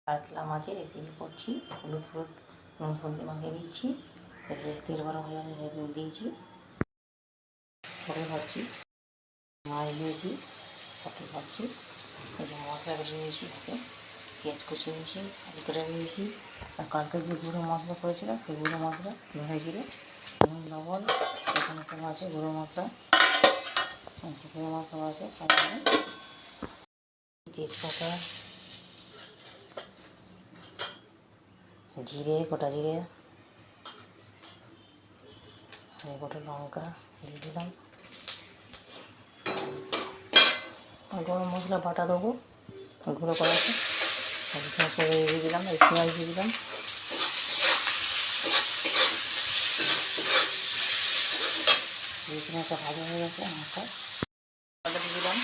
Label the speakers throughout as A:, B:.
A: কাতলা মাছের রেসিপি করছি। হলুদ নুন হলুদ মাখিয়ে দিচ্ছি। তেল গরম হয়ে গেলে দুধ দিয়েছি, পটল ভাজছি, মাছ দিয়েছি, পটল ভাজছি, মশলা বেটে দিয়েছি, হাতে পেঁয়াজ কুচিয়ে দিয়েছি, আলু কেটে দিয়েছি। আর কালকে যে গুঁড়ো মশলা করেছিলাম সেই গুঁড়ো মশলা ধরে জিরে নুন লবণ এখানে সব আছে। গুঁড়ো মশলা আছে, তেজপাতা, জিরে, গোটা জিরে, গোটা লঙ্কা দিয়ে দিলাম। আর গরম মশলা বাটা দেবো গুঁড়ো করা আছে, দিয়ে দিলাম। এই পেঁয়াজ দিয়ে দিলাম, একটা ভাজা হয়ে গেছে মাছটা আদা দিয়ে দিলাম।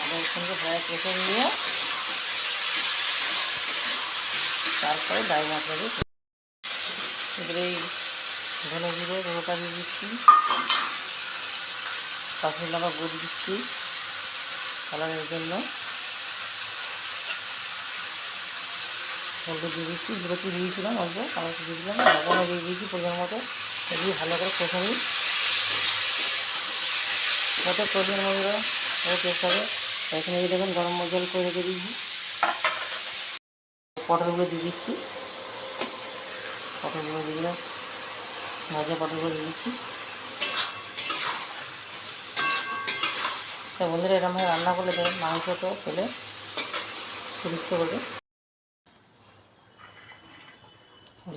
A: আদার সঙ্গে ভয় কেটে নিয়ে তারপরে ডাল মশলা দিয়ে এবারে ধনে জিরে গুঁড়োটা দিয়ে দিচ্ছি, কাশ্মীর লঙ্কা গুঁড়ো দিচ্ছি কালারের জন্য, হলুদ দিয়ে দিচ্ছি, গুঁড়োটি দিয়েছিলাম অল্প কালার দিয়ে দিলাম, লবণও দিয়ে দিয়েছি পরিমাণ মতো। দিয়ে ভালো করে কষে নিই যাতে প্রয়োজন মতো টেস্ট হবে। এখানে দিয়ে দেখুন গরম জল করে রেখে দিয়েছি, পটলগুলো দিয়ে দিচ্ছি, পটলগুলো দিয়ে দিলাম, ভাজা পটলগুলো দিয়ে দিচ্ছি। তা বন্ধুরা এরকমভাবে রান্না করলে দেবেন মাংস তো খেলে খুব ইচ্ছে করবে।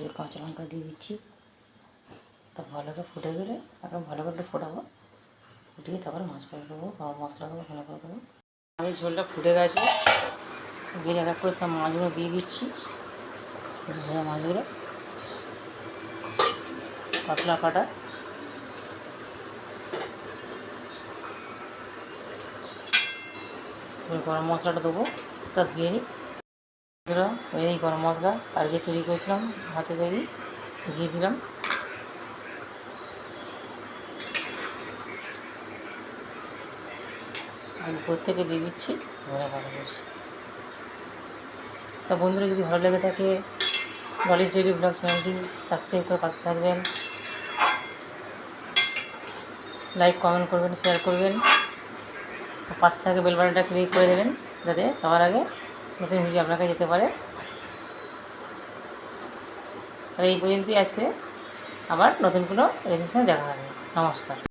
A: যে কাঁচা লঙ্কা দিয়ে দিচ্ছি, তা ভালো করে ফুটে গেলে এখন ভালো করে ফোটাবো, ফুটিয়ে তারপরে মাছ করে দেবো, গরম মশলা দেবো, ভালো করে দেবো। আমি ঝোলটা ফুটে গেছে, দিয়ে এক এক করে সব মাছগুলো দিয়ে দিচ্ছি। ভাজা মাছগুলো পাতলা কাটা, গরম মশলাটা দেবো, তা ধুয়ে নিই। এই গরম মশলা আর যে তৈরি করেছিলাম হাতে তৈরি দিয়ে দিলাম। আমি উপর থেকে দিয়ে দিচ্ছি ধরে ভালো বেশি। তা বন্ধুরা যদি ভালো লেগে থাকে ডলিস ডেইলি ব্লগ চ্যানেলটি সাবস্ক্রাইব করে পাশে থাকবেন, লাইক কমেন্ট করবেন, শেয়ার করবেন, পাশে থাকে বেল বাটনটা ক্লিক করে দেবেন যাতে সবার আগে নতুন ভিডিও আপনাকে যেতে পারে। আর এই পর্যন্তই আজকে, আবার নতুন কোনো রেসিপির সঙ্গে দেখা হবে। নমস্কার।